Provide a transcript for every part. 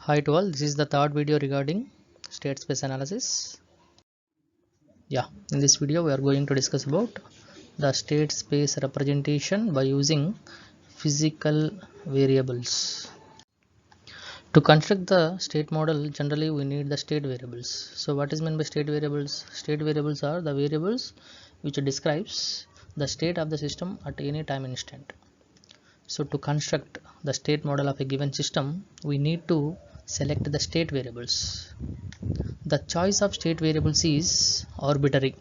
Hi to all, this is the third video regarding state space analysis. In this video we are going to discuss about the state space representation by using physical variables. To construct the state model, generally we need the state variables. So what is meant by state variables? State variables are the variables which describes the state of the system at any time instant. So to construct the state model of a given system, we need to select the state variables. The choice of state variables is arbitrary.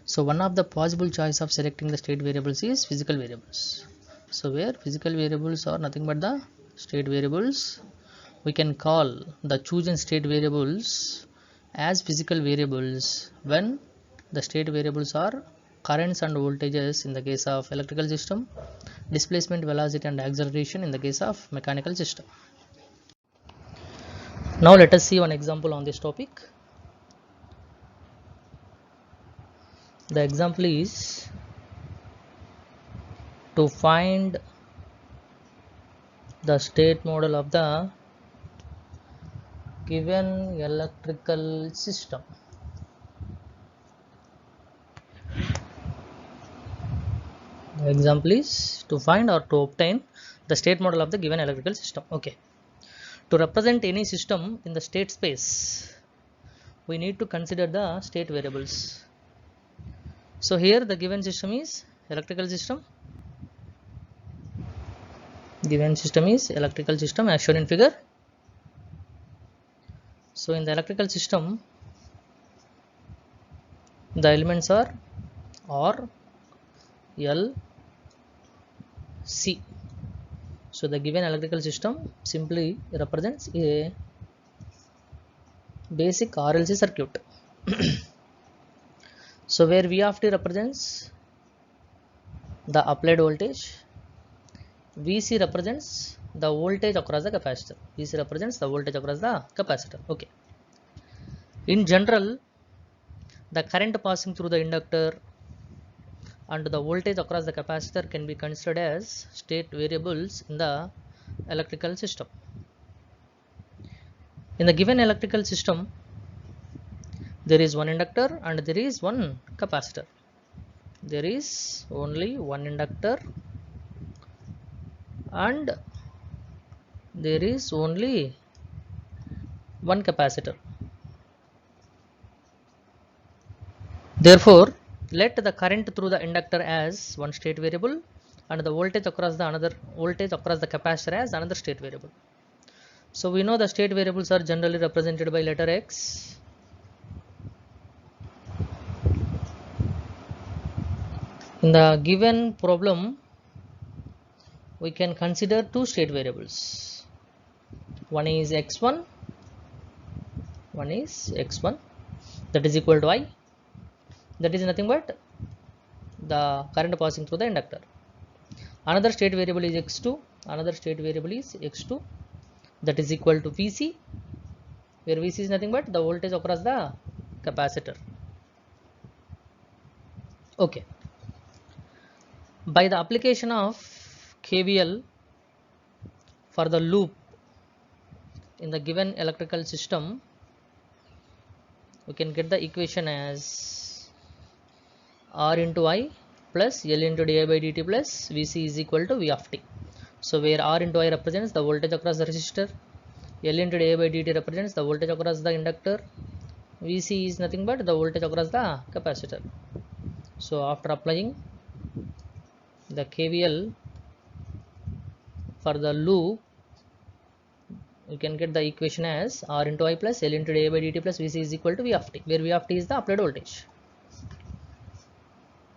So one of the possible choice of selecting the state variables is physical variables. So where physical variables are nothing but the state variables, we can call the chosen state variables as physical variables when the state variables are currents and voltages in the case of electrical system, displacement, velocity and acceleration in the case of mechanical system. Now let us see one example on this topic. The example is to find the state model of the given electrical system. The example is to find or to obtain the state model of the given electrical system. Okay. To represent any system in the state space, we need to consider the state variables. So here the given system is electrical system. Given system is electrical system as shown in figure. So in the electrical system, the elements are R, L, C. So the given electrical system simply represents a basic RLC circuit. So where V of t represents the applied voltage, Vc represents the voltage across the capacitor. Vc represents the voltage across the capacitor. Okay. In general, the current passing through the inductor and the voltage across the capacitor can be considered as state variables in the electrical system. In the given electrical system, there is one inductor and there is one capacitor. There is only one inductor and there is only one capacitor. Therefore, let the current through the inductor as one state variable and the voltage across the capacitor as another state variable. So we know the state variables are generally represented by letter X. In the given problem, we can consider two state variables. One is x1, that is equal to I. That is nothing but the current passing through the inductor. Another state variable is x2, that is equal to Vc, where Vc is nothing but the voltage across the capacitor. Okay. By the application of KVL for the loop in the given electrical system, we can get the equation as R into I plus L into di by dt plus Vc is equal to V of t. So where R into I represents the voltage across the resistor, L into di by dt represents the voltage across the inductor, Vc is nothing but the voltage across the capacitor. So after applying the KVL for the loop, we can get the equation as R into I plus L into di by dt plus Vc is equal to V of t, where V of t is the applied voltage.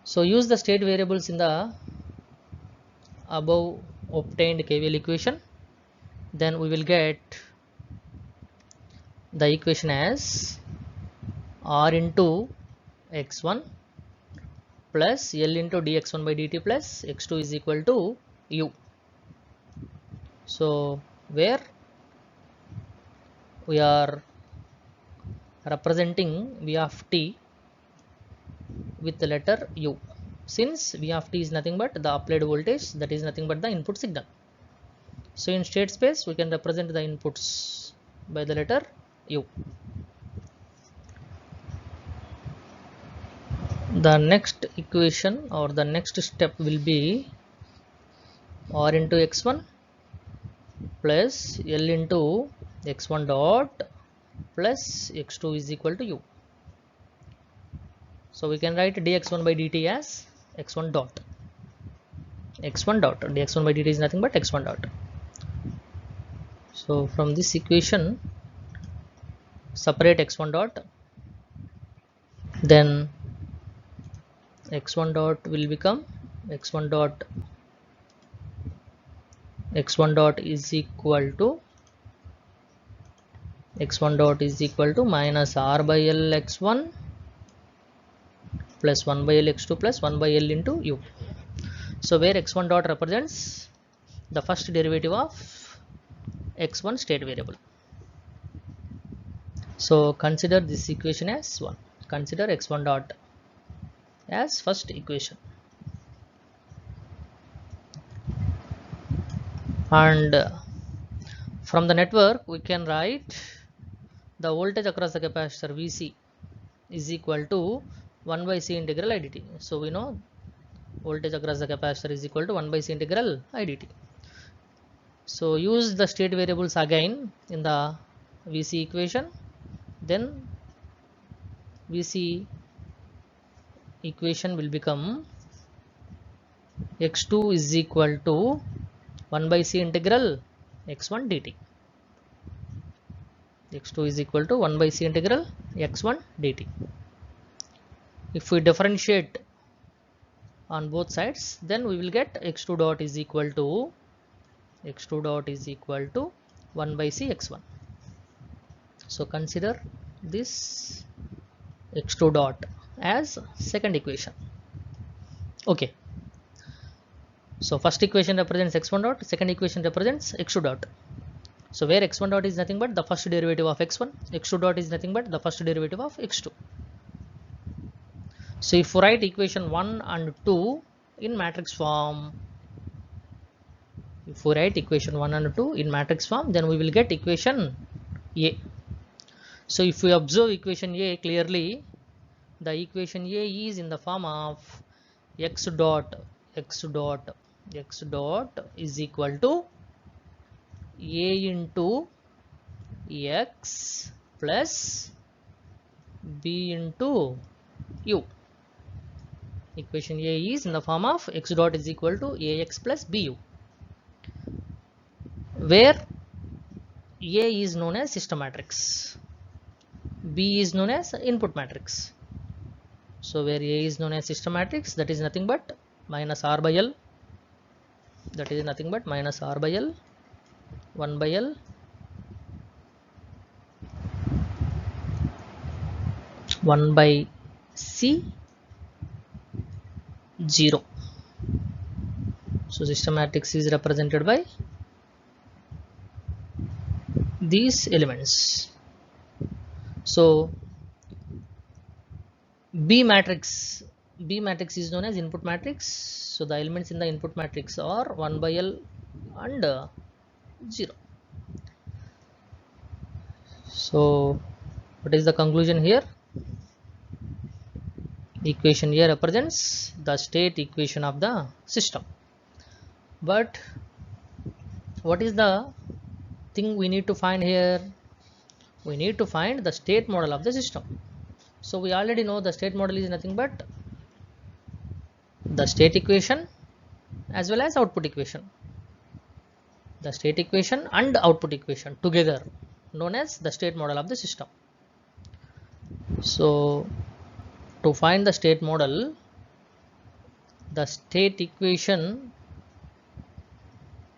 So use the state variables in the above obtained KVL equation, then we will get the equation as R into x1 plus L into dx1 by dt plus x2 is equal to U. So where we are representing V of t with the letter U, since V of t is nothing but the applied voltage, that is nothing but the input signal. So in state space we can represent the inputs by the letter U. The next equation or the next step will be R into x1 plus L into x1 dot plus x2 is equal to U. So we can write dx1 by dt as x1 dot. X1 dot dx1 by dt is nothing but x1 dot. So from this equation separate x1 dot, then x1 dot will become x1 dot is equal to minus r by l x1 plus 1 by l x2 plus 1 by l into u. So where x1 dot represents the first derivative of x1 state variable. So consider this equation as 1. Consider x1 dot as first equation. And from the network we can write the voltage across the capacitor Vc is equal to 1 by C integral IDT. So we know voltage across the capacitor is equal to 1 by C integral IDT. So use the state variables again in the Vc equation, then Vc equation will become x2 is equal to 1 by C integral x1 dt. x2 is equal to 1 by C integral x1 dt. If we differentiate on both sides, then we will get x2 dot is equal to 1 by C x1. So consider this x2 dot as second equation. Okay. So first equation represents x1 dot, second equation represents x2 dot. So where x1 dot is nothing but the first derivative of x1, x2 dot is nothing but the first derivative of x2. So if we write equation 1 and 2 in matrix form, then we will get equation A. So if we observe equation A clearly, the equation A is in the form of x dot is equal to A into x plus b into u. Equation A is in the form of x dot is equal to ax plus bu, where A is known as system matrix, B is known as input matrix. So where A is known as system matrix, that is nothing but minus r by l, 1 by l, 1 by C 0. So system matrix is represented by these elements. So B matrix is known as input matrix. So the elements in the input matrix are 1 by L and 0. So what is the conclusion here? Equation here represents the state equation of the system. But what is the thing we need to find here? We need to find the state model of the system. So we already know the state model is nothing but the state equation as well as output equation. The state equation and output equation together known as the state model of the system. So to find the state model, the state equation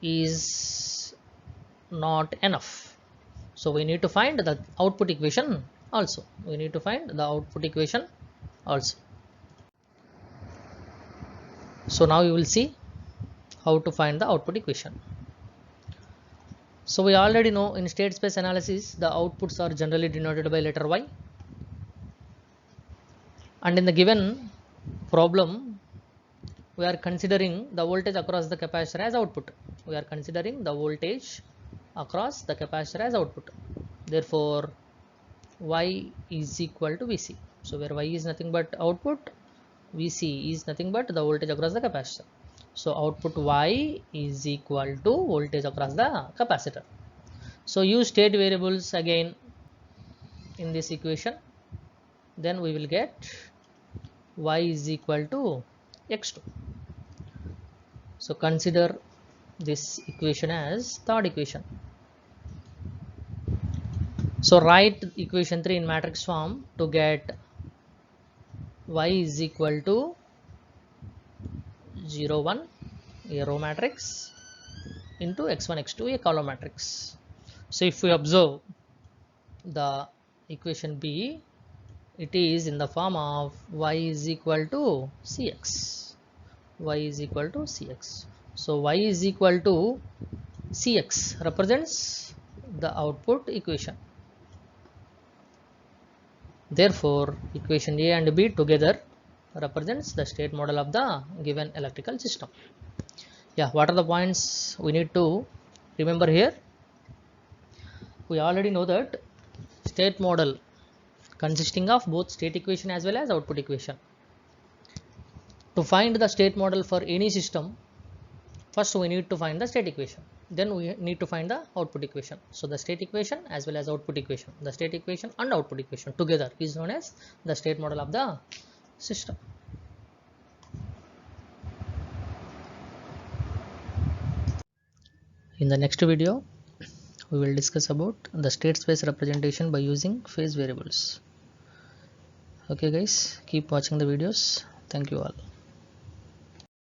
is not enough. So we need to find the output equation also. So now you will see how to find the output equation. So we already know in state space analysis the outputs are generally denoted by letter Y, and in the given problem we are considering the voltage across the capacitor as output. We are considering the voltage across the capacitor as output. Therefore, Y is equal to Vc. So where Y is nothing but output, Vc is nothing but the voltage across the capacitor. So output Y is equal to voltage across the capacitor. So use state variables again in this equation, then we will get Y is equal to x2. So consider this equation as third equation. So write equation 3 in matrix form to get Y is equal to 0 1 a row matrix into x1 x2 a column matrix. So if we observe the equation B, it is in the form of Y is equal to Cx. Y is equal to Cx. So Y is equal to Cx represents the output equation. Therefore, equation A and B together represents the state model of the given electrical system. Yeah, what are the points we need to remember here? We already know that state model consisting of both state equation as well as output equation. To find the state model for any system, first we need to find the state equation, then we need to find the output equation. So the state equation as well as output equation, the state equation and output equation together is known as the state model of the system. In the next video, we will discuss about the state space representation by using phase variables. Okay guys, keep watching the videos. Thank you all.